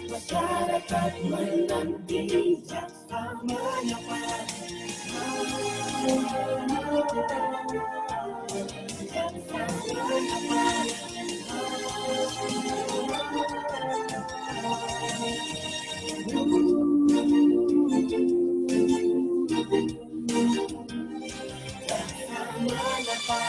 Masyarakat menanti jaksa menyapa. Jaksa menyapa. Jaksa menyapa.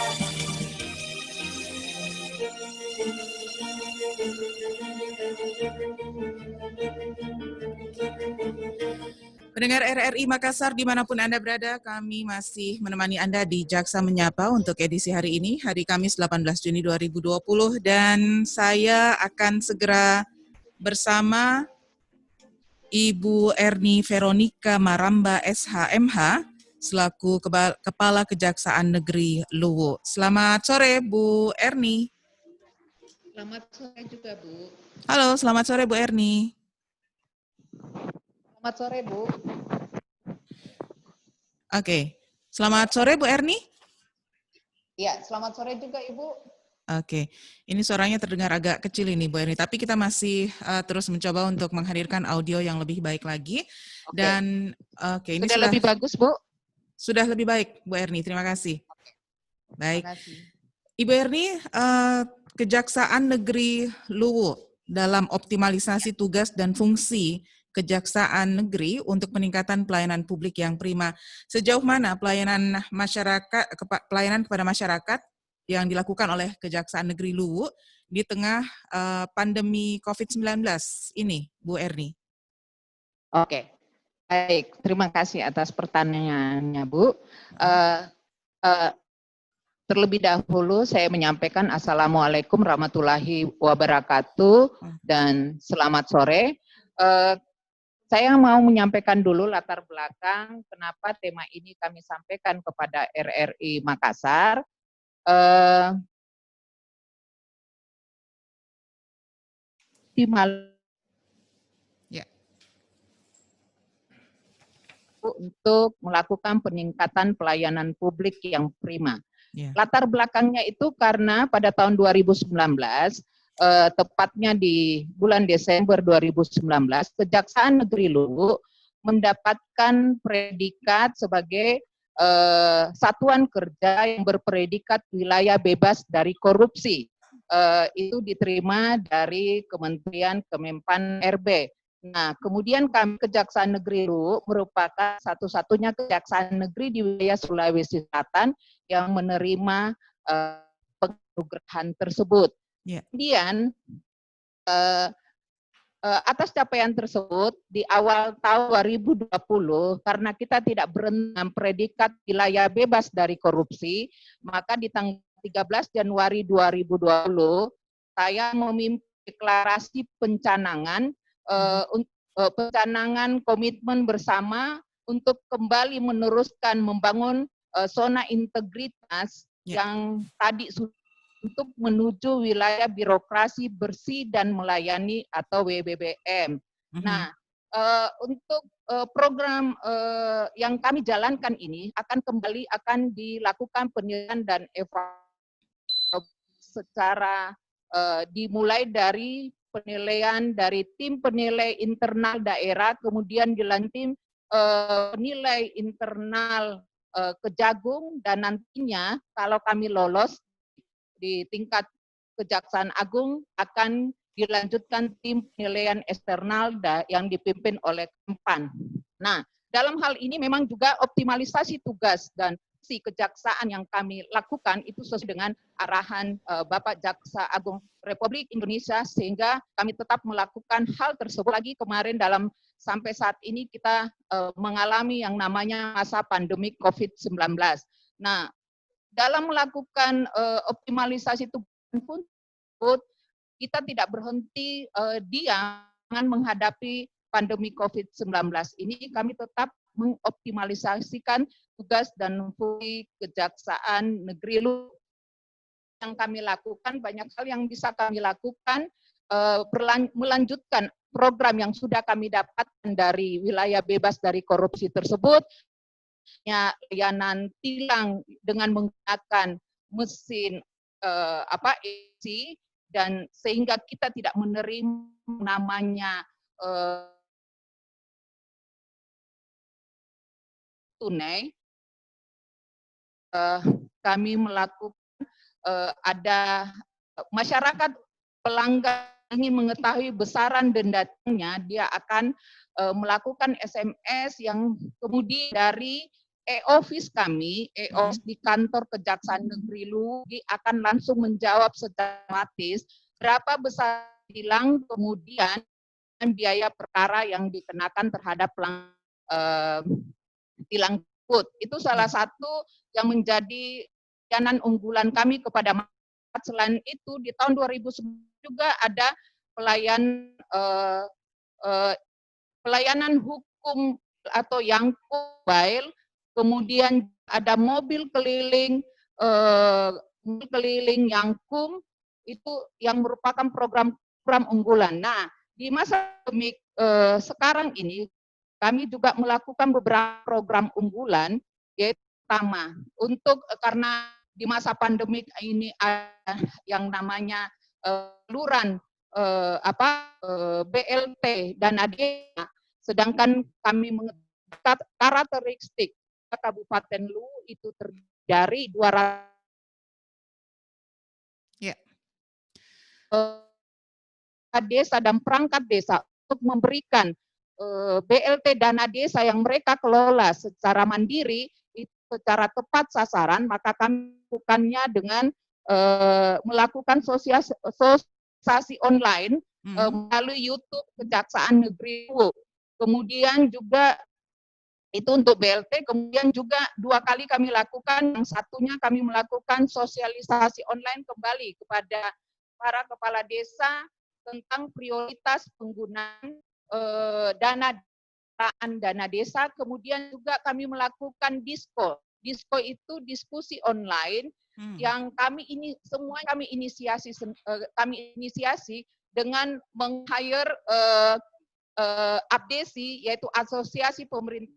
Pendengar RRI Makassar dimanapun Anda berada, kami masih menemani Anda di Jaksa Menyapa untuk edisi hari ini, hari Kamis 18 Juni 2020, dan saya akan segera bersama Ibu Erni Veronica Maramba SHMH, selaku Kepala Kejaksaan Negeri Luwu. Selamat sore, Bu Erni. Selamat sore juga, Bu. Halo, selamat sore Bu Erni. Selamat sore, Bu. Oke, selamat sore Bu Erni. Ya, selamat sore juga Ibu. Oke, ini suaranya terdengar agak kecil ini Bu Erni, tapi kita masih terus mencoba untuk menghadirkan audio yang lebih baik lagi. Oke. Dan ini sudah lebih bagus, Bu? Sudah lebih baik Bu Erni, terima kasih. Oke. Baik. Terima kasih. Ibu Erni, Kejaksaan Negeri Luwu dalam optimalisasi tugas dan fungsi Kejaksaan Negeri untuk peningkatan pelayanan publik yang prima. Sejauh mana pelayanan kepada masyarakat yang dilakukan oleh Kejaksaan Negeri Luwu di tengah pandemi COVID-19 ini, Bu Erni? Oke, baik. Terima kasih atas pertanyaannya, Bu. Terlebih dahulu saya menyampaikan Assalamualaikum warahmatullahi wabarakatuh dan selamat sore. Saya mau menyampaikan dulu latar belakang kenapa tema ini kami sampaikan kepada RRI Makassar. Untuk melakukan peningkatan pelayanan publik yang prima. Latar belakangnya itu karena pada tahun 2019, tepatnya di bulan Desember 2019, Kejaksaan Negeri Luwu mendapatkan predikat sebagai satuan kerja yang berpredikat wilayah bebas dari korupsi. Itu diterima dari Kementerian Kemenpan RB. Nah, kemudian kami Kejaksaan Negeri Luwu merupakan satu-satunya kejaksaan negeri di wilayah Sulawesi Selatan yang menerima penganugerahan tersebut. Kemudian atas capaian tersebut di awal tahun 2020, karena kita tidak berhenti predikat wilayah bebas dari korupsi, maka di tanggal 13 Januari 2020 saya memimpin deklarasi pencanangan komitmen bersama untuk kembali meneruskan membangun zona integritas yang tadi untuk menuju wilayah birokrasi bersih dan melayani atau WBBM. Nah, untuk program yang kami jalankan ini akan dilakukan penilaian dan evaluasi secara dimulai dari penilaian dari tim penilai internal daerah, kemudian dilanjut penilai internal Kejagung, dan nantinya kalau kami lolos di tingkat Kejaksaan Agung akan dilanjutkan tim penilaian eksternal yang dipimpin oleh Kempan. Nah, dalam hal ini memang juga optimalisasi tugas dan si kejaksaan yang kami lakukan itu sesuai dengan arahan Bapak Jaksa Agung Republik Indonesia, sehingga kami tetap melakukan hal tersebut. Lagi kemarin sampai saat ini kita mengalami yang namanya masa pandemi COVID-19. Nah, dalam melakukan optimalisasi tugas pun kita tidak berhenti diam menghadapi pandemi COVID-19 ini. Kami tetap mengoptimalisasikan tugas dan fungsi Kejaksaan Negeri Luwu. Yang kami lakukan, banyak hal yang bisa kami lakukan, melanjutkan program yang sudah kami dapatkan dari wilayah bebas dari korupsi tersebut, layanan tilang dengan menggunakan mesin EC, dan sehingga kita tidak menerima namanya tunai. Kami melakukan ada masyarakat pelanggan ingin mengetahui besaran dendanya, dia akan melakukan SMS yang kemudian dari e-office kami, e-office di kantor Kejaksaan Negeri Luwu akan langsung menjawab secara otomatis berapa besar tilang, kemudian biaya perkara yang dikenakan terhadap tilang tersebut. Itu salah satu yang menjadi layanan unggulan kami kepada masyarakat. Selain itu, di tahun 2009 juga ada pelayanan hukum atau yang mobile, kemudian ada mobil keliling Yangkum, itu yang merupakan program unggulan. Nah, di masa pandemi sekarang ini kami juga melakukan beberapa program unggulan, yaitu pertama, karena di masa pandemi ini ada yang namanya saluran BLT dan dana, sedangkan kami mengetahui karakteristik Kabupaten Luwu itu terdiri 200 desa dan perangkat desa untuk memberikan BLT dana desa yang mereka kelola secara mandiri itu secara tepat sasaran, maka kami melakukannya dengan melakukan sosialisasi online melalui YouTube Kejaksaan Negeri Luwu. Kemudian juga itu untuk BLT, kemudian juga 2 kali kami lakukan, yang satunya kami melakukan sosialisasi online kembali kepada para kepala desa tentang prioritas penggunaan dana desa. Kemudian juga kami melakukan disko itu diskusi online yang kami inisiasi dengan meng-hire APDESI, yaitu Asosiasi Pemerintah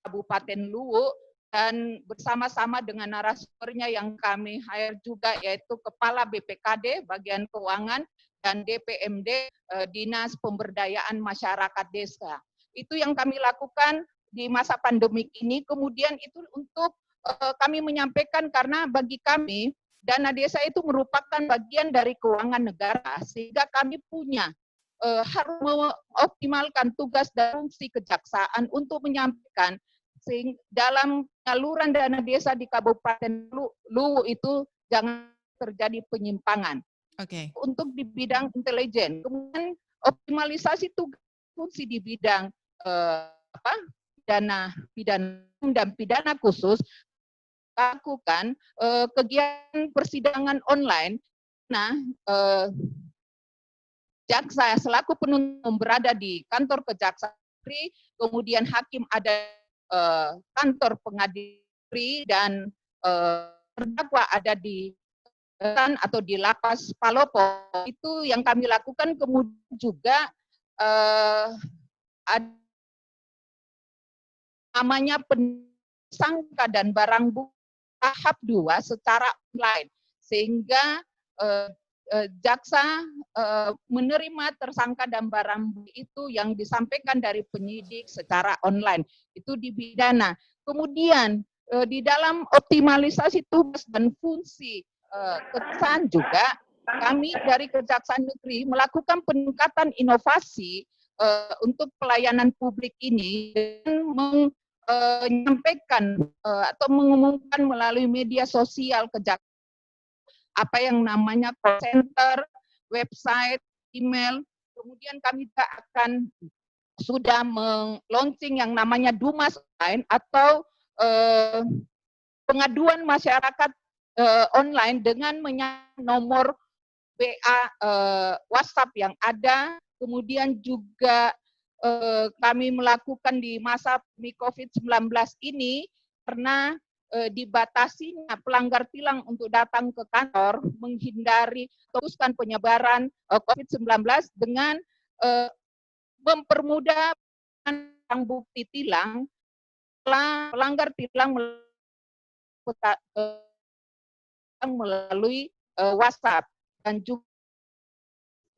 Kabupaten Luwu, dan bersama-sama dengan narasumbernya yang kami hire juga, yaitu Kepala BPKD bagian keuangan dan DPMD Dinas Pemberdayaan Masyarakat Desa. Itu yang kami lakukan di masa pandemik ini. Kemudian itu untuk kami menyampaikan, karena bagi kami dana desa itu merupakan bagian dari keuangan negara, sehingga kami punya harus mengoptimalkan tugas dan fungsi kejaksaan untuk menyampaikan dalam saluran dana desa di Kabupaten Luwu itu jangan terjadi penyimpangan. Untuk di bidang intelijen, kemudian optimalisasi tugas fungsi di bidang pidana dan pidana khusus, lakukan kegiatan persidangan online. Nah, jaksa jaksa penuntut berada di kantor kejaksaan negeri, kemudian hakim ada kantor pengadilan, dan terdakwa ada di atau di lapas Palopo. Itu yang kami lakukan. Kemudian juga ada namanya pensangka dan barang bukti tahap 2 secara online, sehingga jaksa menerima tersangka dan barang bukti itu yang disampaikan dari penyidik secara online, itu di pidana. Kemudian di dalam optimalisasi tugas dan fungsi kejaksaan juga, kami dari Kejaksaan Negeri melakukan peningkatan inovasi untuk pelayanan publik ini, dan menyampaikan atau mengumumkan melalui media sosial apa yang namanya call center, website, email. Kemudian kami juga akan sudah launching yang namanya Dumas Online atau pengaduan masyarakat online dengan nomor WA WhatsApp yang ada. Kemudian juga kami melakukan di masa COVID-19 ini karena dibatasinya pelanggar tilang untuk datang ke kantor, menghindari teruskan penyebaran COVID-19 dengan mempermudah barang bukti tilang, pelanggar tilang melalui WhatsApp, dan juga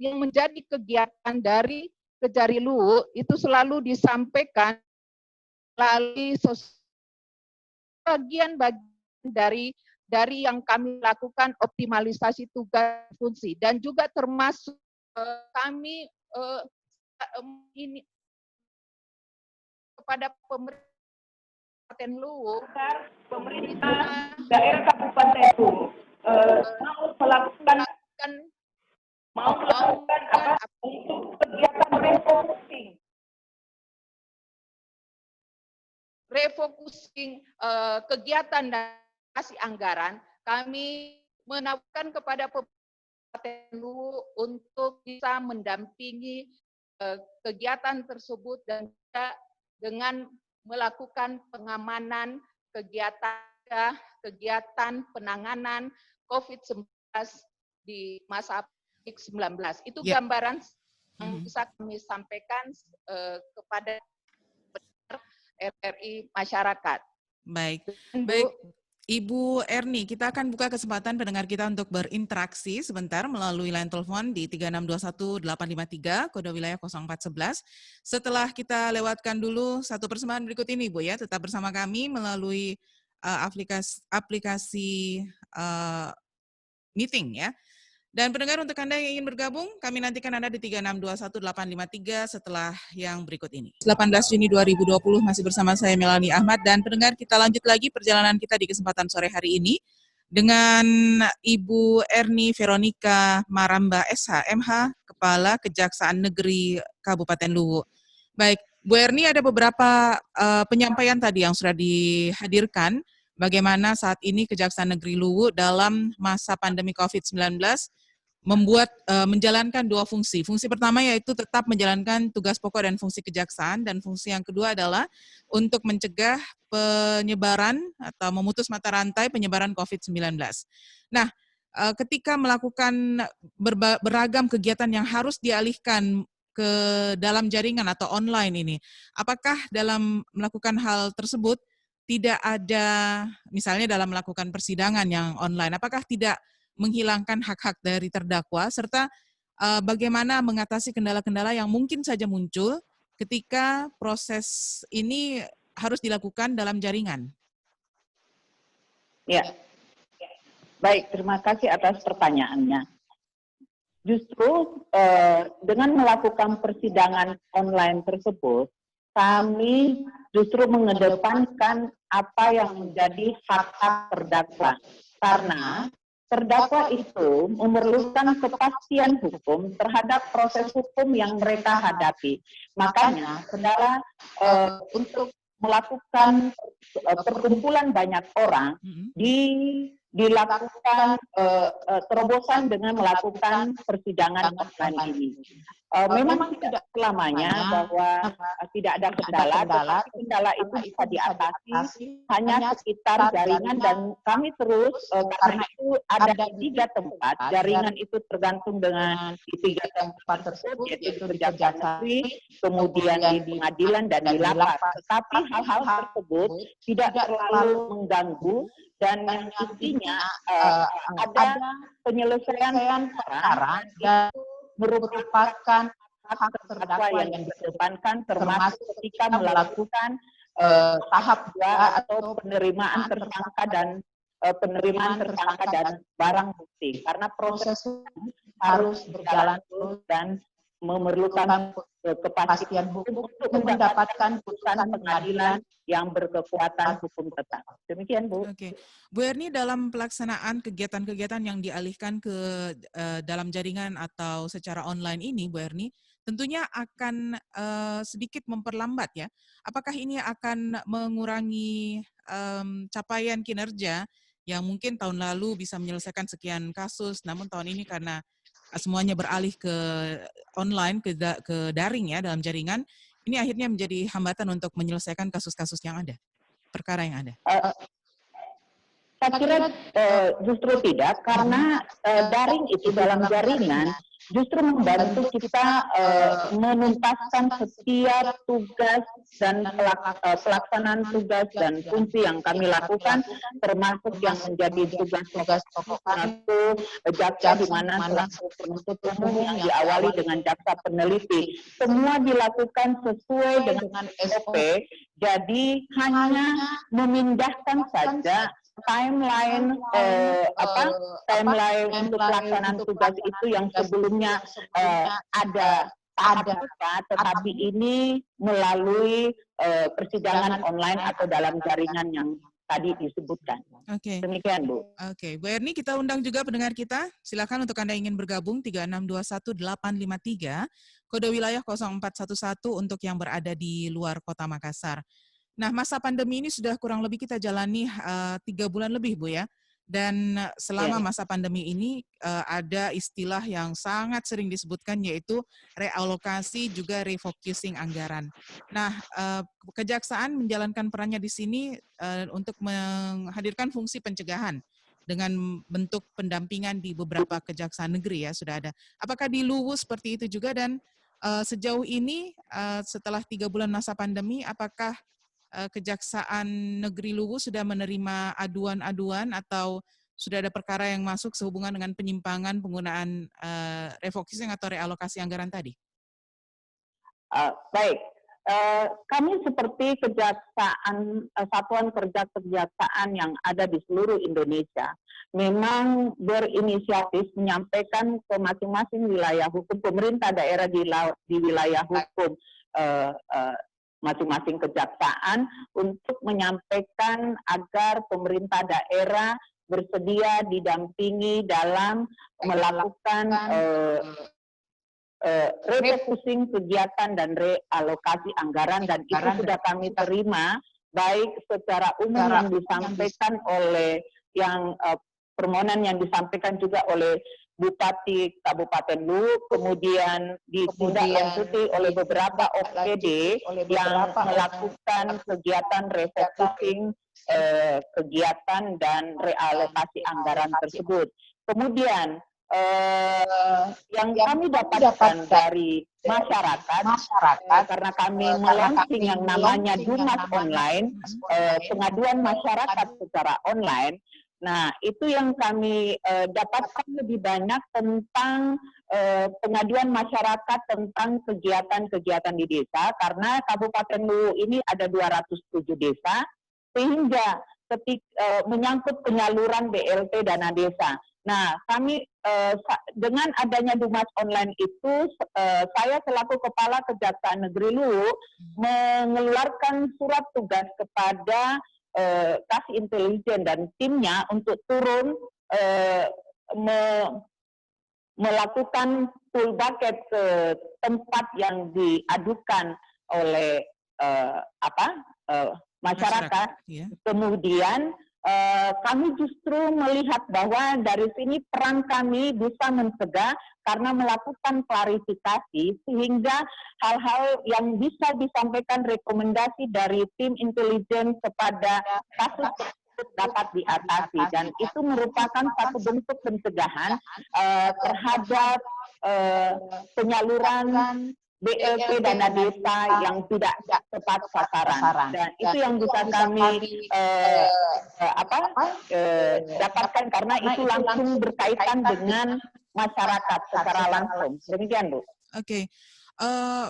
yang menjadi kegiatan dari Kejari Luwu itu selalu disampaikan melalui bagian-bagian dari yang kami lakukan optimalisasi tugas fungsi, dan juga termasuk kami ini kepada pemerintah Kabupaten Luwu, Pemerintah daerah Kabupaten Luwu mau melakukan apa untuk kegiatan refocusing kegiatan dan alokasi anggaran. Kami menawarkan kepada Kabupaten Luwu untuk bisa mendampingi kegiatan tersebut dan juga dengan melakukan pengamanan kegiatan penanganan COVID-19 di masa COVID-19. Itu gambaran yang bisa kami sampaikan kepada RRI masyarakat. Baik, baik. Ibu Erni, kita akan buka kesempatan pendengar kita untuk berinteraksi sebentar melalui line telepon di 3621-853, kode wilayah 0411. Setelah kita lewatkan dulu satu persembahan berikut ini, Bu ya, tetap bersama kami melalui aplikasi meeting ya. Dan pendengar, untuk Anda yang ingin bergabung, kami nantikan Anda di 3621-853 setelah yang berikut ini. 18 Juni 2020 masih bersama saya Melani Ahmad, dan pendengar, kita lanjut lagi perjalanan kita di kesempatan sore hari ini dengan Ibu Erni Veronica Maramba SH, MH, Kepala Kejaksaan Negeri Kabupaten Luwu. Baik, Bu Erni, ada beberapa penyampaian tadi yang sudah dihadirkan bagaimana saat ini Kejaksaan Negeri Luwu dalam masa pandemi COVID-19 menjalankan dua fungsi. Fungsi pertama yaitu tetap menjalankan tugas pokok dan fungsi kejaksaan, dan fungsi yang kedua adalah untuk mencegah penyebaran atau memutus mata rantai penyebaran COVID-19. Nah, ketika melakukan beragam kegiatan yang harus dialihkan ke dalam jaringan atau online ini, apakah dalam melakukan hal tersebut tidak ada, misalnya dalam melakukan persidangan yang online, apakah tidak menghilangkan hak-hak dari terdakwa, serta bagaimana mengatasi kendala-kendala yang mungkin saja muncul ketika proses ini harus dilakukan dalam jaringan? Ya, baik, terima kasih atas pertanyaannya. Justru dengan melakukan persidangan online tersebut, kami justru mengedepankan apa yang menjadi hak-hak terdakwa. Karena terdakwa itu memerlukan kepastian hukum terhadap proses hukum yang mereka hadapi. Makanya, saudara, untuk melakukan perkumpulan banyak orang dilakukan terobosan dengan melakukan persidangan online ini. Memang tidak selamanya bahwa tidak ada kendala, tetapi kendala itu bisa diatasi hanya sekitar jaringan, dan kami terus karena itu ada di 3 tempat, jaringan itu tergantung dengan di 3 tempat tersebut, yaitu di Kejaksaan Negeri, kemudian di pengadilan dan di lapas. Tetapi hal-hal tersebut tidak terlalu mengganggu, dan yang intinya ada penyelesaian perkara yang merupakan hak terdakwa yang dikedepankan, termasuk ketika melakukan tahap 2 atau penerimaan tersangka dan barang bukti, karena proses harus berjalan terus dan memerlukan kepastian hukum untuk mendapatkan putusan pengadilan yang berkekuatan hukum tetap. Demikian, Bu. Oke, Bu Erni, dalam pelaksanaan kegiatan-kegiatan yang dialihkan ke dalam jaringan atau secara online ini, Bu Erni, tentunya akan sedikit memperlambat ya. Apakah ini akan mengurangi capaian kinerja yang mungkin tahun lalu bisa menyelesaikan sekian kasus, namun tahun ini karena semuanya beralih ke online, ke daring ya dalam jaringan, ini akhirnya menjadi hambatan untuk menyelesaikan kasus-kasus yang ada, perkara yang ada? Saya kira justru tidak, karena daring itu dalam jaringan justru membantu kita menuntaskan setiap tugas dan pelaksanaan tugas dan fungsi yang kami lakukan, termasuk yang menjadi tugas-tugas pokok satu jaksa, di mana selaku penuntut umum yang diawali dengan jaksa peneliti. Semua dilakukan sesuai dengan SOP, jadi hanya memindahkan saja timeline timeline untuk pelaksanaan tugas itu yang sebelumnya ada tahap, tetapi ini melalui persidangan online atau dalam jaringan yang tadi disebutkan. Oke. Demikian, Bu. Oke, Bu Erni, kita undang juga pendengar kita. Silakan untuk Anda ingin bergabung 3621853 kode wilayah 0411 untuk yang berada di luar Kota Makassar. Nah, masa pandemi ini sudah kurang lebih kita jalani 3 bulan lebih, Bu ya. Dan selama masa pandemi ini ada istilah yang sangat sering disebutkan, yaitu realokasi juga refocusing anggaran. Nah, Kejaksaan menjalankan perannya di sini untuk menghadirkan fungsi pencegahan dengan bentuk pendampingan di beberapa kejaksaan negeri ya sudah ada. Apakah di Luwu seperti itu juga, dan sejauh ini setelah 3 bulan masa pandemi, apakah Kejaksaan Negeri Luwu sudah menerima aduan-aduan atau sudah ada perkara yang masuk sehubungan dengan penyimpangan penggunaan refocusing atau realokasi anggaran tadi? Baik, kami seperti kejaksaan, satuan kerja kejaksaan yang ada di seluruh Indonesia, memang berinisiatif menyampaikan ke masing-masing wilayah hukum, pemerintah daerah di wilayah hukum masing-masing kejaksaan untuk menyampaikan agar pemerintah daerah bersedia didampingi dalam melakukan refocusing kegiatan dan realokasi anggaran, dan itu sudah kami terima baik secara umum yang disampaikan oleh permohonan yang disampaikan juga oleh Bupati Kabupaten Luwu, kemudian ditindaklanjuti oleh beberapa OPD yang melakukan kegiatan refocusing kegiatan dan realokasi anggaran tersebut. Kemudian yang kami dapatkan dari masyarakat, karena kami melaunching yang namanya Dumas Online, pengaduan masyarakat secara online. Nah, itu yang kami dapatkan lebih banyak tentang pengaduan masyarakat tentang kegiatan-kegiatan di desa, karena Kabupaten Luwu ini ada 207 desa, sehingga menyangkut penyaluran BLT dana desa. Nah, kami dengan adanya Dumas Online itu, saya selaku Kepala Kejaksaan Negeri Luwu mengeluarkan surat tugas kepada Kasih Intelijen dan timnya untuk turun melakukan full bucket ke tempat yang diadukan oleh masyarakat. Ya. Kemudian kami justru melihat bahwa dari sini peran kami bisa mencegah karena melakukan klarifikasi, sehingga hal-hal yang bisa disampaikan rekomendasi dari tim intelijen kepada kasus dapat diatasi, dan itu merupakan satu bentuk pencegahan terhadap penyaluran BLT dana desa yang tidak tepat sasaran, dan itu yang bisa kami dapatkan karena itu langsung berkaitan dengan masyarakat secara langsung. Demikian, Bu. Oke.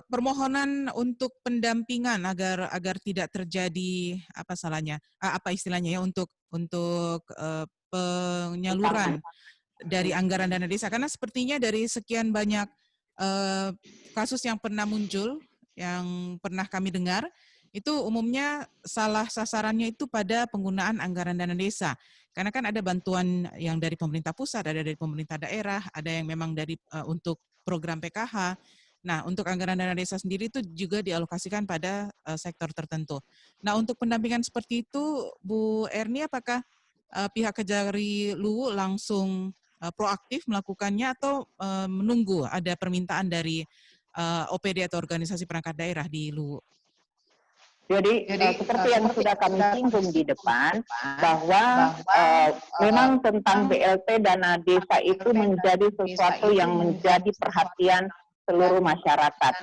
Permohonan untuk pendampingan agar tidak terjadi apa istilahnya ya, untuk penyaluran dari anggaran dana desa, karena sepertinya dari sekian banyak kasus yang pernah muncul, yang pernah kami dengar, itu umumnya salah sasarannya itu pada penggunaan anggaran dana desa. Karena kan ada bantuan yang dari pemerintah pusat, ada dari pemerintah daerah, ada yang memang dari untuk program PKH. Nah, untuk anggaran dana desa sendiri itu juga dialokasikan pada sektor tertentu. Nah, untuk pendampingan seperti itu, Bu Erni, apakah pihak Kejari Luwu langsung proaktif melakukannya atau menunggu ada permintaan dari OPD atau organisasi perangkat daerah di Luwu? Jadi seperti yang sudah kami singgung di depan, bahwa memang tentang BLT dana desa itu menjadi sesuatu yang menjadi perhatian seluruh masyarakat.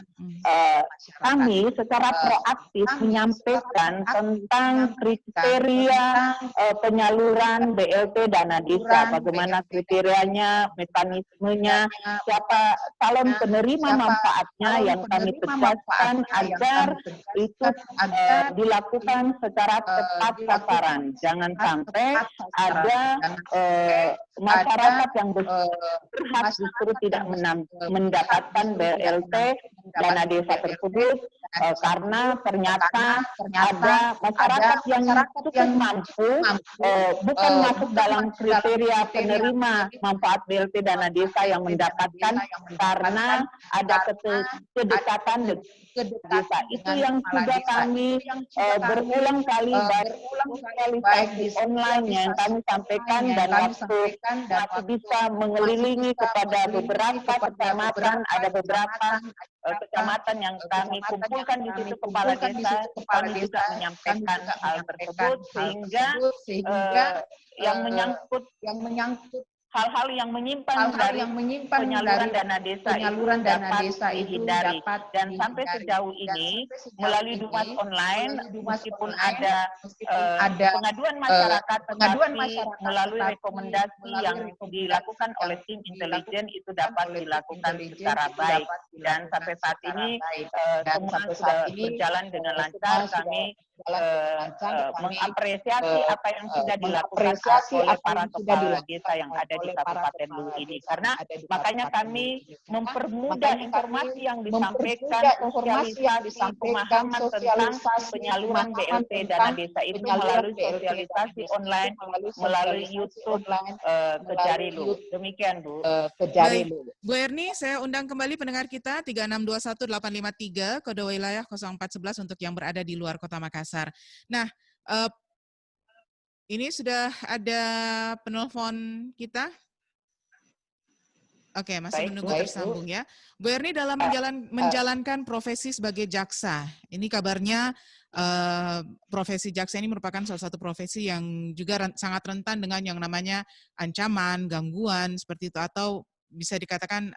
Kami secara proaktif menyampaikan tentang kriteria penyaluran BLT dana desa, bagaimana kriterianya, mekanismenya, siapa calon penerima manfaatnya yang kami tegaskan agar itu dilakukan secara tepat sasaran. Jangan sampai ada masyarakat yang berhak justru tidak mendapatkan BLT dana desa tersebut karena ternyata ada masyarakat yang cukup mampu bukan masuk dalam kriteria penerima manfaat BLT dana desa yang mendapatkan karena ada kedekatan desa. Itu yang sudah kami berulang kali baik di online yang kami sampaikan dan waktu masih bisa mengelilingi kepada beberapa kecamatan, ada beberapa kecamatan yang kami kumpulkan di situ kepala desa, kami juga menyampaikan hal tersebut sehingga yang menyangkut hal-hal yang menyimpang dari penyaluran dana desa itu dapat dihindari. Dan sampai sejauh ini melalui Dumas Online, meskipun ada pengaduan masyarakat, tetapi melalui rekomendasi yang dilakukan oleh tim intelijen itu dapat dilakukan secara baik. Dan sampai saat ini semua sudah berjalan dengan lancar. Kami mengapresiasi apa yang sudah dilakukan oleh para kepala desa yang ada di Kabupaten Luwu ini, karena makanya kami mempermudah informasi yang disampaikan, sosialisasi pemahaman tentang penyaluran BLT dana desa itu melalui sosialisasi online, melalui YouTube Kejari Luwu. Demikian Bu. Baik, Bu Erni, saya undang kembali pendengar kita 3621853 kode wilayah 0411 untuk yang berada di luar Kota Makassar. Nah, ini sudah ada penelpon kita. Oke, masih menunggu tersambung ya. Bu Erni dalam menjalankan profesi sebagai jaksa, ini kabarnya profesi jaksa ini merupakan salah satu profesi yang juga sangat rentan dengan yang namanya ancaman, gangguan, seperti itu, atau bisa dikatakan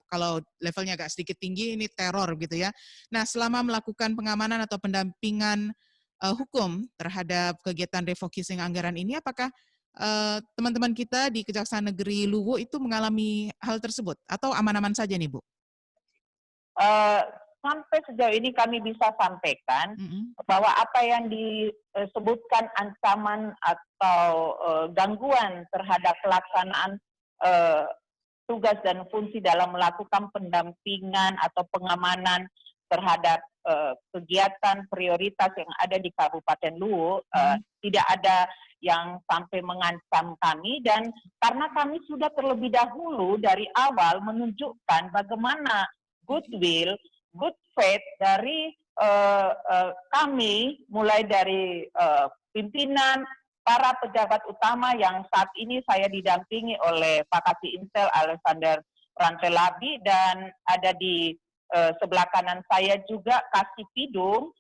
kalau levelnya agak sedikit tinggi, ini teror gitu ya. Nah, selama melakukan pengamanan atau pendampingan hukum terhadap kegiatan refocusing anggaran ini, apakah teman-teman kita di Kejaksaan Negeri Luwu itu mengalami hal tersebut atau aman-aman saja nih Bu? Sampai sejauh ini kami bisa sampaikan bahwa apa yang disebutkan ancaman atau gangguan terhadap pelaksanaan tugas dan fungsi dalam melakukan pendampingan atau pengamanan terhadap kegiatan prioritas yang ada di Kabupaten Luwu, tidak ada yang sampai mengancam kami, dan karena kami sudah terlebih dahulu dari awal menunjukkan bagaimana goodwill, good faith dari kami, mulai dari pimpinan, para pejabat utama yang saat ini saya didampingi oleh Pak Kasih Intel Alexander Rantelabi, dan ada di sebelah kanan saya juga Kasih Pidum,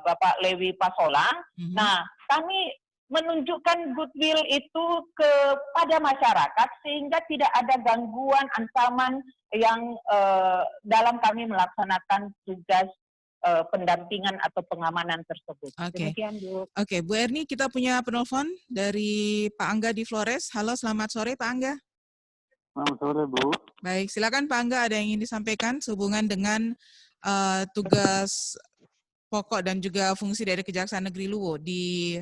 Bapak Lewi Pasolang. Nah, kami menunjukkan goodwill itu kepada masyarakat sehingga tidak ada gangguan, ancaman yang dalam kami melaksanakan tugas pendampingan atau pengamanan tersebut. Demikian Bu. Oke, Bu Erni, kita punya penelpon dari Pak Angga di Flores. Halo, selamat sore Pak Angga. Selamat sore Bu. Baik, silakan Pak Angga, ada yang ingin disampaikan sehubungan dengan tugas pokok dan juga fungsi dari Kejaksaan Negeri Luwu di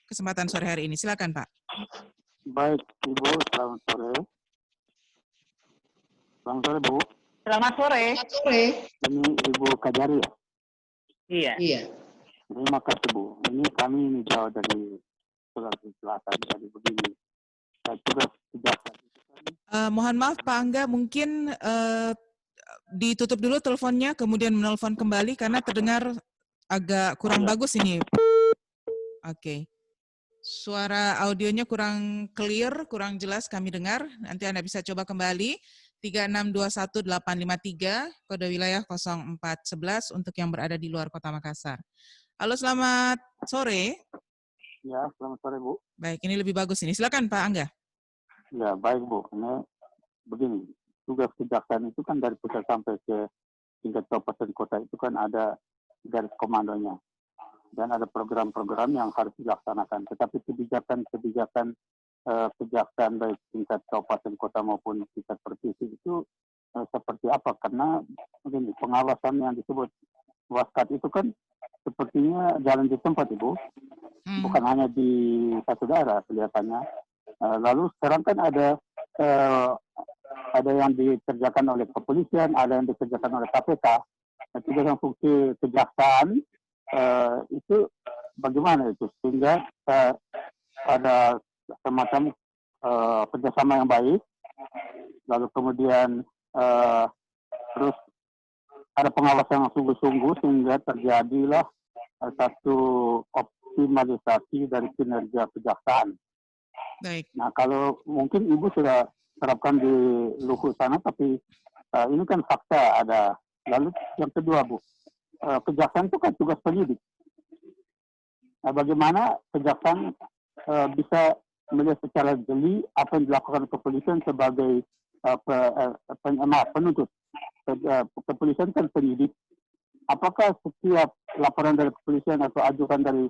kesempatan sore hari ini. Silakan Pak. Baik Ibu, selamat sore. Selamat sore Bu. Selamat sore. Ini Ibu Kajari ya? Iya. Terima kasih Bu. Ini kami ini jauh dari Sulawesi Selatan, jadi begini. Tugas kejaksaan itu kan Mohon maaf Pak Angga, mungkin ditutup dulu teleponnya, kemudian menelpon kembali karena terdengar agak kurang bagus ini. Oke. Suara audionya kurang clear, kurang jelas kami dengar. Nanti Anda bisa coba kembali. 3621853, kode wilayah 0411 untuk yang berada di luar Kota Makassar. Halo, selamat sore. ya, selamat sore Bu. Baik, ini lebih bagus ini. Silakan Pak Angga. Ya, baik Bu. Ini begini, tugas kejaksaan itu kan dari pusat sampai ke tingkat kabupaten kota itu kan ada garis komandonya. Dan ada program-program yang harus dilaksanakan. Tetapi kebijakan kejaksaan baik tingkat kabupaten kota maupun tingkat provinsi itu seperti apa? Karena begini, pengawasan yang disebut waskat itu kan sepertinya jalan di tempat Ibu, bukan hanya di satu daerah kelihatannya. Lalu sekarang kan ada yang dikerjakan oleh kepolisian, ada yang dikerjakan oleh KPK. Tugas yang fungsi kejaksaan itu bagaimana itu sehingga ada semacam kerjasama yang baik, lalu kemudian terus ada pengawasan yang sungguh-sungguh sehingga terjadilah satu optimalisasi dari kinerja kejaksaan. Baik. Nah, kalau mungkin Ibu sudah terapkan di Luhut sana, tapi ini kan fakta ada. Lalu yang kedua Bu, kejaksaan itu kan tugas penyidik. Nah, bagaimana kejaksaan bisa melihat secara jeli apa yang dilakukan kepolisian sebagai penuntut. Kepolisian kan penyidik. Apakah setiap laporan dari kepolisian atau ajuan dari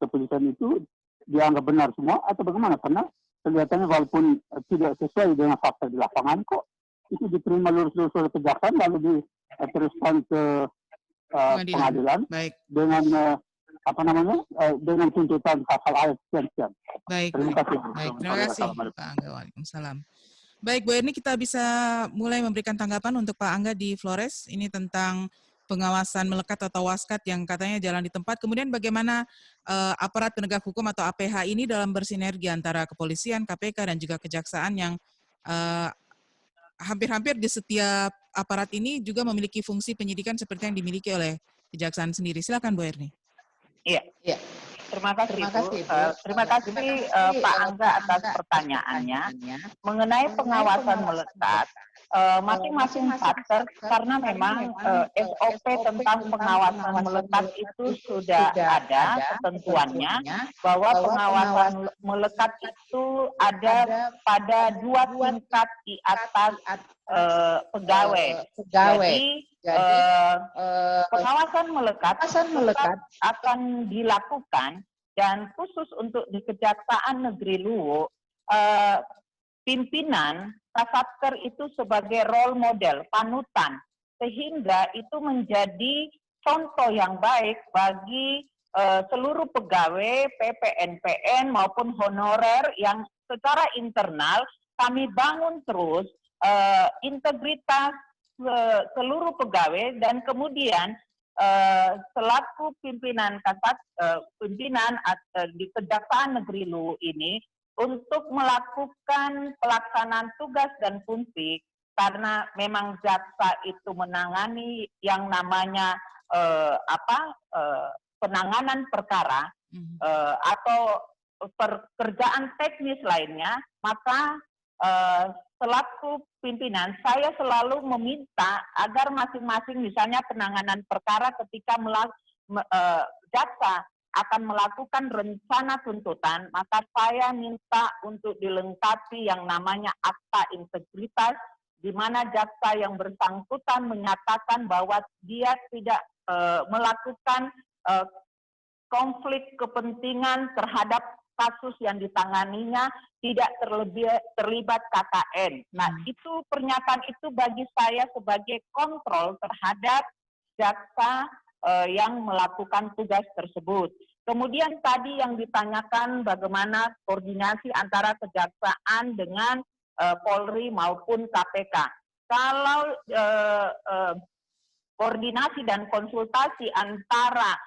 kepolisian itu dianggap benar semua atau bagaimana? Karena kelihatannya walaupun tidak sesuai dengan fakta di lapangan kok itu diterima lurus-lurus oleh kejaksaan lalu diteruskan ke pengadilan. Baik. Dengan dengan tuntutan hal-hal ayat sekian. Baik. Terima kasih. Baik, terima kasih Pak Angga. Waalaikumsalam. Baik, Bu Erni, kita bisa mulai memberikan tanggapan untuk Pak Angga di Flores. Ini tentang pengawasan melekat atau waskat yang katanya jalan di tempat. Kemudian bagaimana aparat penegak hukum atau APH ini dalam bersinergi antara kepolisian, KPK, dan juga kejaksaan yang hampir-hampir di setiap aparat ini juga memiliki fungsi penyidikan seperti yang dimiliki oleh kejaksaan sendiri. Silakan Bu Erni. Iya. Terima kasih Bu. Terima kasih Pak Angga atas pertanyaannya mengenai pengawasan melekat. Masing-masing faktor karena memang SOP tentang pengawasan melekat itu sudah ada ketentuannya bahwa pengawasan melekat itu ada pada 2 tingkat di atas pegawai. Jadi pengawasan melekat akan dilakukan dan khusus untuk di Kejaksaan Negeri Luwu pimpinan Kasatker itu sebagai role model, panutan, sehingga itu menjadi contoh yang baik bagi seluruh pegawai PPNPN maupun honorer yang secara internal kami bangun terus integritas seluruh pegawai dan kemudian selaku pimpinan di Kejaksaan Negeri Luwu ini untuk melakukan pelaksanaan tugas dan fungsi karena memang jaksa itu menangani yang namanya penanganan perkara atau pekerjaan teknis lainnya, maka selaku pimpinan saya selalu meminta agar masing-masing misalnya penanganan perkara ketika jaksa akan melakukan rencana tuntutan, maka saya minta untuk dilengkapi yang namanya akta integritas, di mana jaksa yang bersangkutan menyatakan bahwa dia tidak melakukan konflik kepentingan terhadap kasus yang ditanganinya, tidak terlibat KKN. Nah, itu pernyataan itu bagi saya sebagai kontrol terhadap jaksa yang melakukan tugas tersebut. Kemudian tadi yang ditanyakan bagaimana koordinasi antara kejaksaan dengan Polri maupun KPK. kalau koordinasi dan konsultasi antara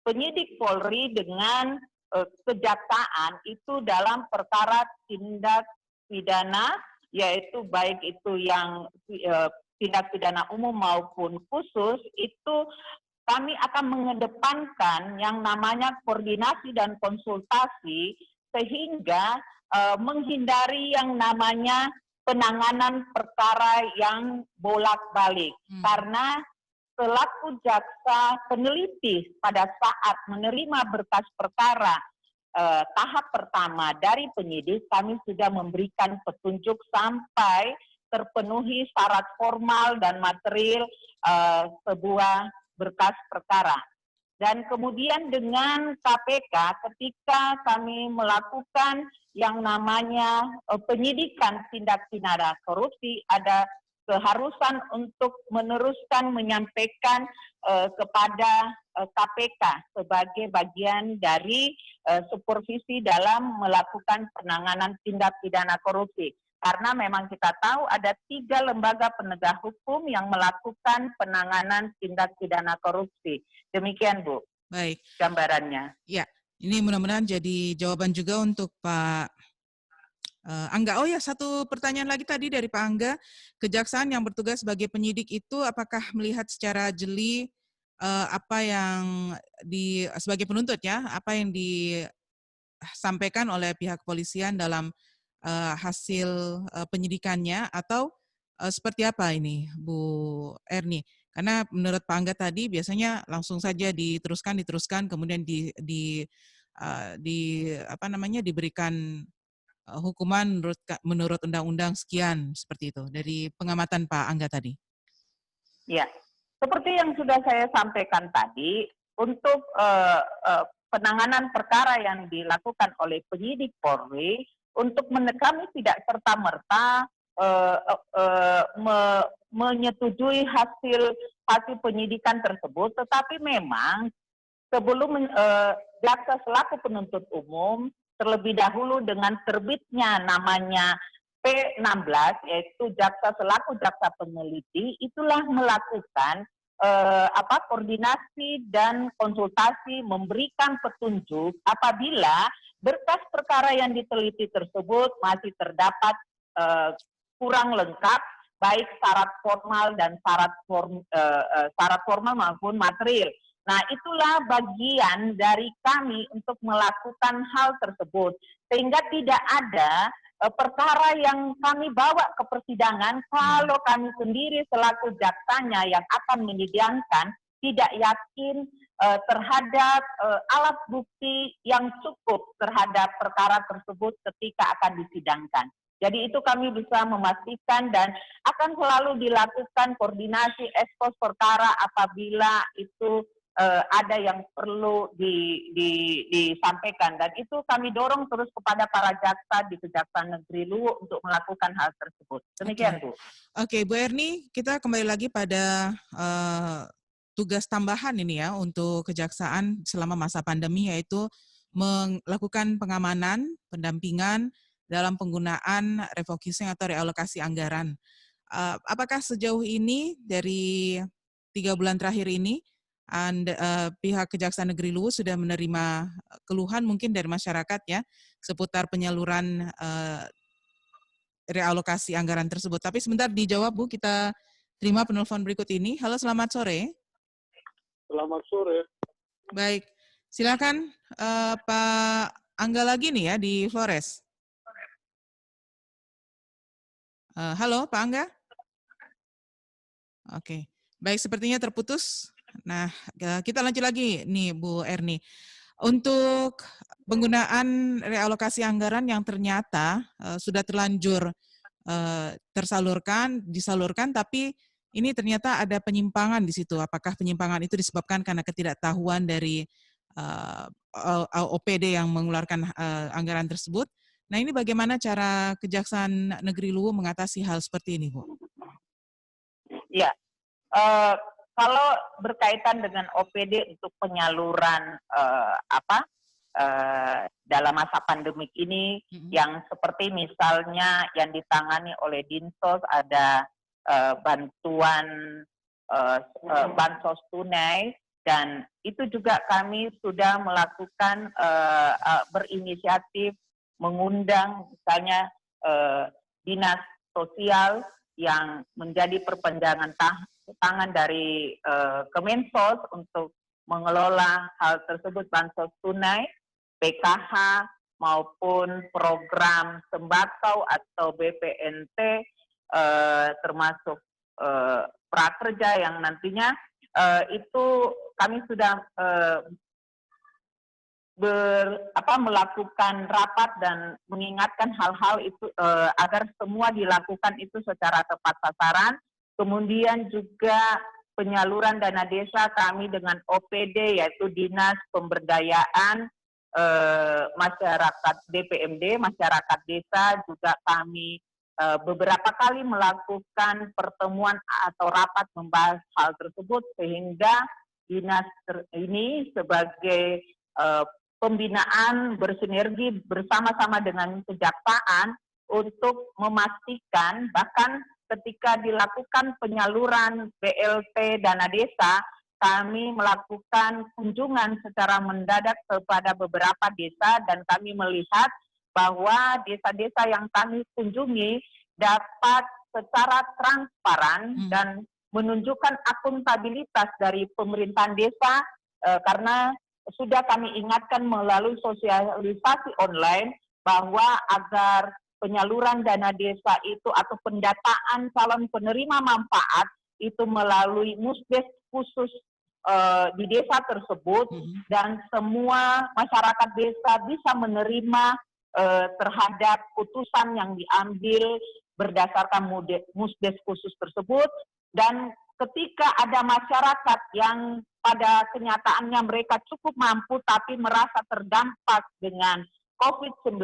penyidik Polri dengan kejaksaan itu dalam perkara tindak pidana, yaitu baik itu yang tindak pidana umum maupun khusus, itu kami akan mengedepankan yang namanya koordinasi dan konsultasi sehingga menghindari yang namanya penanganan perkara yang bolak-balik. Karena selaku jaksa peneliti pada saat menerima berkas perkara tahap pertama dari penyidik, kami sudah memberikan petunjuk sampai terpenuhi syarat formal dan material sebuah berkas perkara. Dan kemudian dengan KPK, ketika kami melakukan yang namanya penyidikan tindak pidana korupsi, ada keharusan untuk meneruskan menyampaikan kepada KPK sebagai bagian dari supervisi dalam melakukan penanganan tindak pidana korupsi. Karena memang kita tahu ada 3 lembaga penegak hukum yang melakukan penanganan tindak pidana korupsi. Demikian, Bu. Baik. Gambarannya. Ya, ini mudah-mudahan jadi jawaban juga untuk Pak Angga. Oh ya, satu pertanyaan lagi tadi dari Pak Angga. Kejaksaan yang bertugas sebagai penyidik itu apakah melihat secara jeli apa yang sebagai penuntut ya, apa yang disampaikan oleh pihak kepolisian dalam hasil penyidikannya, atau seperti apa ini, Bu Erni? Karena menurut Pak Angga tadi biasanya langsung saja diteruskan, kemudian diberikan hukuman menurut undang-undang sekian, seperti itu. Dari pengamatan Pak Angga tadi. Ya, seperti yang sudah saya sampaikan tadi, untuk penanganan perkara yang dilakukan oleh penyidik Polri, untuk kami tidak serta-merta menyetujui hasil penyidikan tersebut, tetapi memang sebelum jaksa selaku penuntut umum terlebih dahulu dengan terbitnya namanya P16, yaitu jaksa selaku jaksa peneliti, itulah melakukan koordinasi dan konsultasi, memberikan petunjuk apabila berkas perkara yang diteliti tersebut masih terdapat kurang lengkap, baik syarat formal dan syarat formal maupun material. Nah, itulah bagian dari kami untuk melakukan hal tersebut, sehingga tidak ada perkara yang kami bawa ke persidangan kalau kami sendiri selaku jaksanya yang akan menyidangkan tidak yakin terhadap alat bukti yang cukup terhadap perkara tersebut ketika akan disidangkan. Jadi itu kami bisa memastikan dan akan selalu dilakukan koordinasi ekspos perkara apabila itu ada yang perlu disampaikan, dan itu kami dorong terus kepada para jaksa di Kejaksaan Negeri Luwu untuk melakukan hal tersebut. Demikian, Bu. Oke, Bu Erni, kita kembali lagi pada tugas tambahan ini ya untuk kejaksaan selama masa pandemi, yaitu melakukan pengamanan, pendampingan dalam penggunaan refocusing atau realokasi anggaran. Apakah sejauh ini dari 3 bulan terakhir ini pihak Kejaksaan Negeri Luwu sudah menerima keluhan mungkin dari masyarakat ya seputar penyaluran realokasi anggaran tersebut? Tapi sebentar dijawab, Bu. Kita terima penelpon berikut ini. Halo, selamat sore. Selamat sore. Baik, silakan Pak Angga lagi nih ya di Flores. Halo, Pak Angga. Oke, baik, sepertinya terputus. Nah, kita lanjut lagi nih, Bu Erni. Untuk penggunaan realokasi anggaran yang ternyata sudah terlanjur disalurkan, tapi ini ternyata ada penyimpangan di situ. Apakah penyimpangan itu disebabkan karena ketidaktahuan dari OPD yang mengeluarkan anggaran tersebut? Nah, ini bagaimana cara Kejaksaan Negeri Luwu mengatasi hal seperti ini, Bu? Ya, kalau berkaitan dengan OPD untuk penyaluran dalam masa pandemik ini, yang seperti misalnya yang ditangani oleh Dinsos ada bantuan bansos tunai, dan itu juga kami sudah melakukan berinisiatif mengundang misalnya dinas sosial yang menjadi perpanjangan tangan dari Kemensos untuk mengelola hal tersebut, bansos tunai, PKH maupun program sembako atau BPNT, termasuk prakerja yang nantinya itu kami sudah melakukan rapat dan mengingatkan hal-hal itu agar semua dilakukan itu secara tepat sasaran. Kemudian juga penyaluran dana desa kami dengan OPD, yaitu Dinas Pemberdayaan Masyarakat DPMD, Masyarakat Desa, juga kami beberapa kali melakukan pertemuan atau rapat membahas hal tersebut, sehingga dinas ini sebagai pembinaan bersinergi bersama-sama dengan kejaksaan untuk memastikan, bahkan ketika dilakukan penyaluran BLT dana desa, kami melakukan kunjungan secara mendadak kepada beberapa desa, dan kami melihat bahwa desa-desa yang kami kunjungi dapat secara transparan dan menunjukkan akuntabilitas dari pemerintahan desa, karena sudah kami ingatkan melalui sosialisasi online bahwa agar penyaluran dana desa itu atau pendataan calon penerima manfaat itu melalui musdes khusus di desa tersebut, dan semua masyarakat desa bisa menerima terhadap putusan yang diambil berdasarkan musdes khusus tersebut. Dan ketika ada masyarakat yang pada kenyataannya mereka cukup mampu tapi merasa terdampak dengan COVID-19,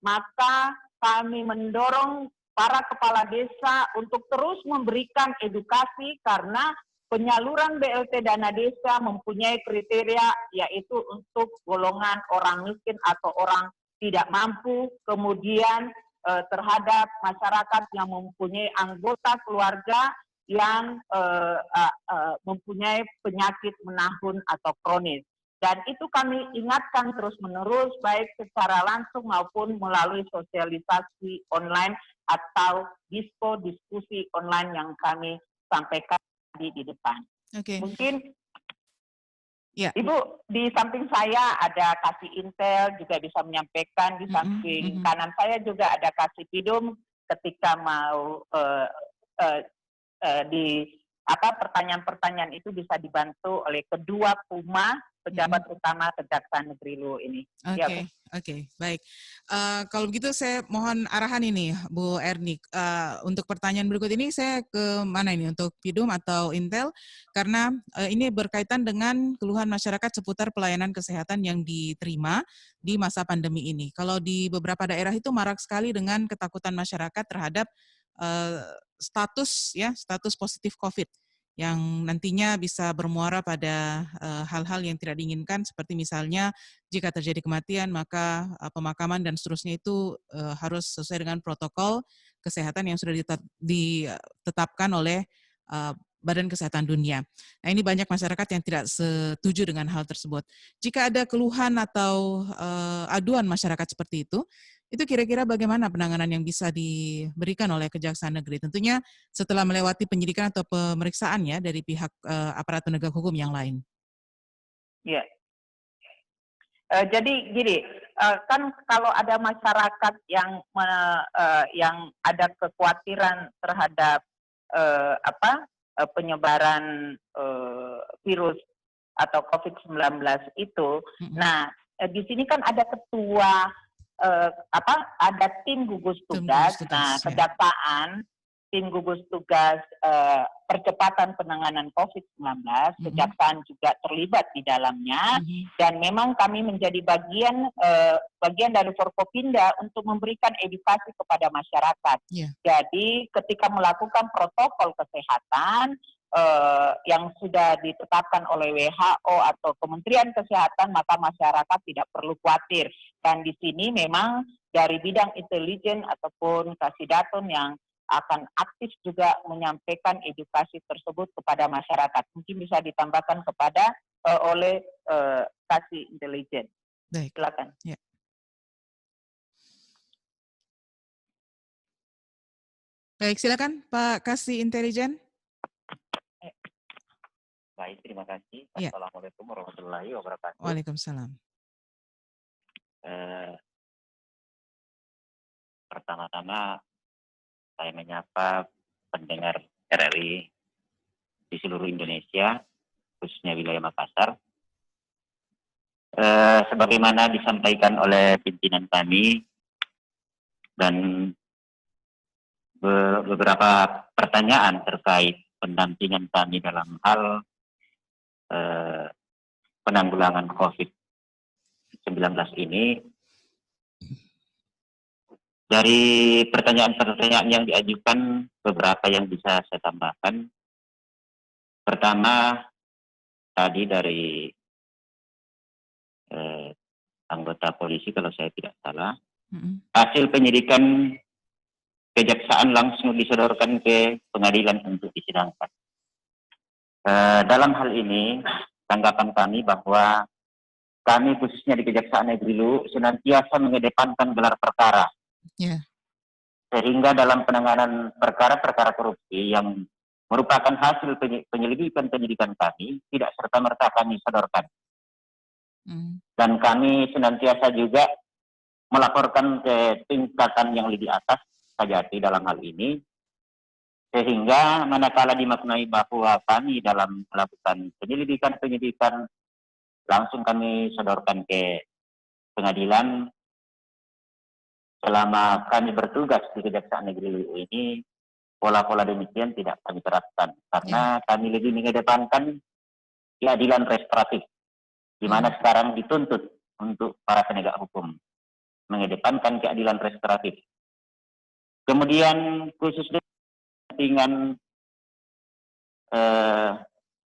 maka kami mendorong para kepala desa untuk terus memberikan edukasi, karena penyaluran BLT dana desa mempunyai kriteria, yaitu untuk golongan orang miskin atau orang tidak mampu, kemudian terhadap masyarakat yang mempunyai anggota keluarga yang mempunyai penyakit menahun atau kronis. Dan itu kami ingatkan terus-menerus, baik secara langsung maupun melalui sosialisasi online atau diskusi online yang kami sampaikan di depan. Oke. Mungkin ya. Ibu, di samping saya ada Kasih Intel juga bisa menyampaikan, di samping kanan saya juga ada Kasih Pidum ketika mau pertanyaan-pertanyaan itu bisa dibantu oleh kedua PUMA, pejabat utama Kejaksaan Negeri Luwu ini. Oke, baik. Kalau begitu saya mohon arahan ini, Bu Erni. Untuk pertanyaan berikut ini saya ke mana ini? Untuk Pidum atau Intel? Karena ini berkaitan dengan keluhan masyarakat seputar pelayanan kesehatan yang diterima di masa pandemi ini. Kalau di beberapa daerah itu marak sekali dengan ketakutan masyarakat terhadap status positif COVID, yang nantinya bisa bermuara pada hal-hal yang tidak diinginkan, seperti misalnya jika terjadi kematian maka pemakaman dan seterusnya itu harus sesuai dengan protokol kesehatan yang sudah ditetapkan oleh Badan Kesehatan Dunia. Nah, ini banyak masyarakat yang tidak setuju dengan hal tersebut. Jika ada keluhan atau aduan masyarakat seperti itu kira-kira bagaimana penanganan yang bisa diberikan oleh Kejaksaan Negeri? Tentunya setelah melewati penyidikan atau pemeriksaan ya dari pihak aparat penegak hukum yang lain. Ya. Jadi gini, kan kalau ada masyarakat yang ada kekhawatiran terhadap penyebaran virus atau COVID-19 itu, nah di sini kan ada ketua ada tim gugus tugas. Nah, kejaksaan, tim gugus tugas percepatan penanganan COVID-19, kejaksaan juga terlibat di dalamnya, dan memang kami menjadi bagian dari Forkopimda untuk memberikan edukasi kepada masyarakat. Jadi ketika melakukan protokol kesehatan, yang sudah ditetapkan oleh WHO atau Kementerian Kesehatan, maka masyarakat tidak perlu khawatir. Dan di sini memang dari bidang intelijen ataupun Kasidaton yang akan aktif juga menyampaikan edukasi tersebut kepada masyarakat. Mungkin bisa ditambahkan kepada oleh Kasih Intelijen. Baik. Silakan. Ya. Baik, silakan Pak Kasih Intelijen. Baik, terima kasih. Ya. Assalamualaikum warahmatullahi wabarakatuh. Waalaikumsalam. Pertama-tama saya menyapa pendengar RRI di seluruh Indonesia, khususnya wilayah Makassar. Sebagaimana disampaikan oleh pimpinan kami dan beberapa pertanyaan terkait pendampingan kami dalam hal penanggulangan COVID-19 ini, dari pertanyaan-pertanyaan yang diajukan, beberapa yang bisa saya tambahkan. Pertama, tadi dari anggota polisi, kalau saya tidak salah, hasil penyidikan kejaksaan langsung disodorkan ke pengadilan untuk disidangkan. Dalam hal ini, tanggapan kami bahwa kami khususnya di Kejaksaan Negeri Luwu senantiasa mengedepankan gelar perkara. Yeah. Sehingga dalam penanganan perkara-perkara korupsi yang merupakan hasil penyelidikan kami, tidak serta-merta kami sodorkan. Dan kami senantiasa juga melaporkan ke tingkatan yang lebih atas Kajati dalam hal ini, sehingga manakala dimaknai bahwa kami dalam melakukan penyelidikan langsung kami sodorkan ke pengadilan. Selama kami bertugas di Kejaksaan Negeri Luwu ini, pola-pola demikian tidak kami terapkan, karena kami lebih mengedepankan keadilan restoratif, di mana sekarang dituntut untuk para penegak hukum mengedepankan keadilan restoratif. Kemudian khusus dengan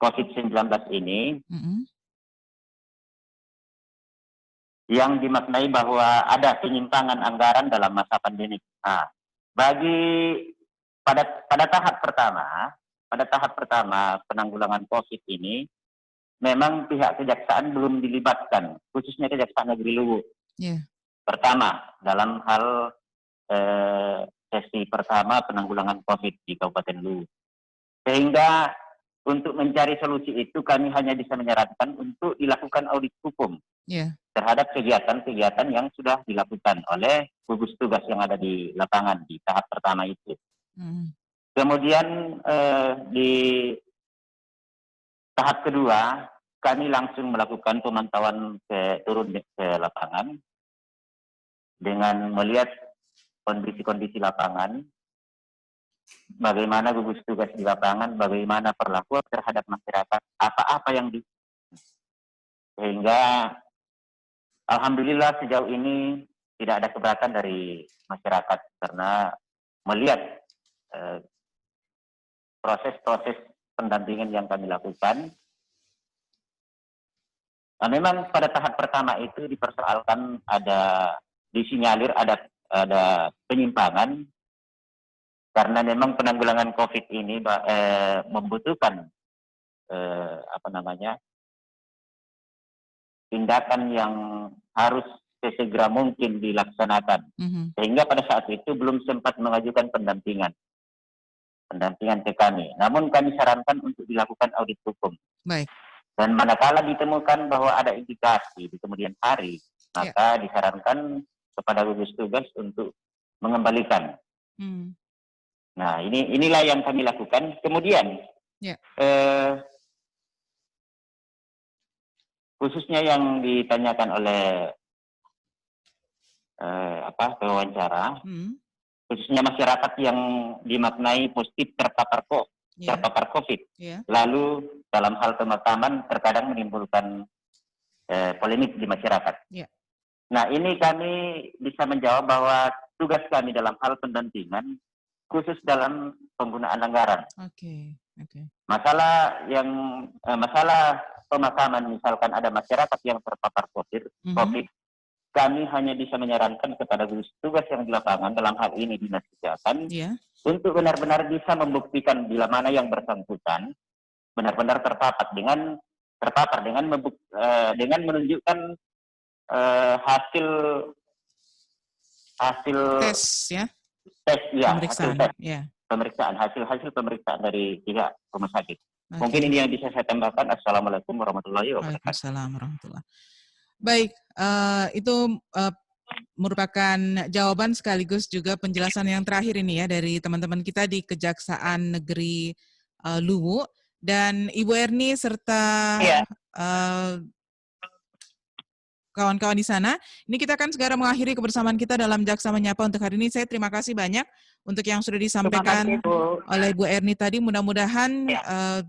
COVID-19 ini, yang dimaknai bahwa ada penyimpangan anggaran dalam masa pandemi. Nah, pada tahap pertama penanggulangan COVID ini, memang pihak kejaksaan belum dilibatkan, khususnya Kejaksaan Negeri Luwu. Yeah. Pertama, dalam hal sesi pertama penanggulangan COVID di Kabupaten Luwu. Sehingga untuk mencari solusi itu kami hanya bisa menyarankan untuk dilakukan audit hukum terhadap kegiatan-kegiatan yang sudah dilakukan oleh gugus tugas yang ada di lapangan di tahap pertama itu. Kemudian di tahap kedua kami langsung melakukan pemantauan turun ke lapangan dengan melihat kondisi-kondisi lapangan, bagaimana gugus tugas di lapangan, bagaimana perlakuan terhadap masyarakat, apa-apa yang sehingga alhamdulillah sejauh ini tidak ada keberatan dari masyarakat karena melihat proses-proses pendampingan yang kami lakukan. Nah, memang pada tahap pertama itu dipersoalkan disinyalir ada penyimpangan karena memang penanggulangan COVID ini membutuhkan tindakan yang harus sesegera mungkin dilaksanakan. Sehingga pada saat itu belum sempat mengajukan pendampingan ke kami. Namun kami sarankan untuk dilakukan audit hukum. Baik. Dan manakala ditemukan bahwa ada indikasi di kemudian hari, maka disarankan kepada gugus tugas untuk mengembalikan. Nah, inilah yang kami lakukan. Kemudian khususnya yang ditanyakan oleh pewawancara, khususnya masyarakat yang dimaknai positif terpapar COVID, lalu dalam hal pemakaman terkadang menimbulkan polemik di masyarakat. Nah, ini kami bisa menjawab bahwa tugas kami dalam hal pendampingan khusus dalam penggunaan anggaran. Oke. Masalah pemakaman, misalkan ada masyarakat yang terpapar COVID, kami hanya bisa menyarankan kepada gugus tugas yang di lapangan, dalam hal ini Dinas Kesehatan, untuk benar-benar bisa membuktikan bila mana yang bersangkutan benar-benar terpapar dengan menunjukkan hasil Tes ya. tes, Pemeriksaan. hasil pemeriksaan dari pihak rumah sakit. Mungkin ini yang bisa saya tambahkan. Assalamualaikum warahmatullahi wabarakatuh. Waalaikumsalam warahmatullahi. Baik, itu merupakan jawaban sekaligus juga penjelasan yang terakhir ini ya dari teman-teman kita di Kejaksaan Negeri Luwu, dan Ibu Erni serta kawan-kawan di sana. Ini kita akan segera mengakhiri kebersamaan kita dalam Jaksa Menyapa untuk hari ini. Saya terima kasih banyak untuk yang sudah disampaikan oleh Bu Erni tadi. Mudah-mudahan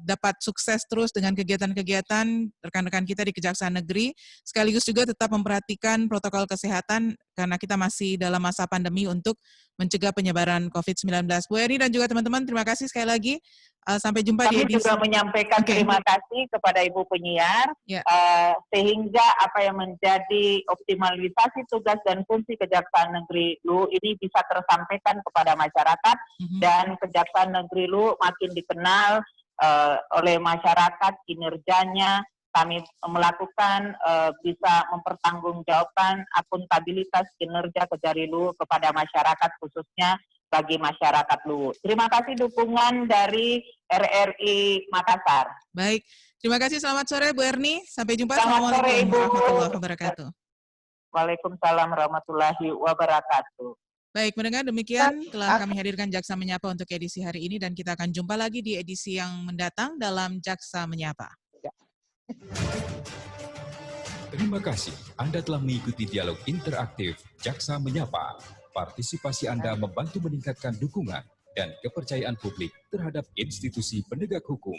dapat sukses terus dengan kegiatan-kegiatan rekan-rekan kita di Kejaksaan Negeri. Sekaligus juga tetap memperhatikan protokol kesehatan karena kita masih dalam masa pandemi untuk mencegah penyebaran COVID-19. Bu Erni dan juga teman-teman, terima kasih sekali lagi. Sampai jumpa di edisi. Kami juga menyampaikan terima kasih kepada Ibu penyiar, sehingga apa yang menjadi optimalisasi tugas dan fungsi Kejaksaan Negeri Luwu ini bisa tersampaikan kepada masyarakat, dan Kejaksaan Negeri Luwu makin dikenal oleh masyarakat kinerjanya. Kami melakukan bisa mempertanggungjawabkan akuntabilitas kinerja Kejari Luwu kepada masyarakat, khususnya bagi masyarakat Luwu. Terima kasih dukungan dari RRI Makassar. Baik, terima kasih. Selamat sore Bu Erni. Sampai jumpa. Selamat sore Ibu. Warahmatullahi wabarakatuh. Waalaikumsalam warahmatullahi wabarakatuh. Baik, mendengar demikian telah kami hadirkan Jaksa Menyapa untuk edisi hari ini, dan kita akan jumpa lagi di edisi yang mendatang dalam Jaksa Menyapa. Terima kasih Anda telah mengikuti dialog interaktif Jaksa Menyapa. Partisipasi Anda membantu meningkatkan dukungan dan kepercayaan publik terhadap institusi penegak hukum.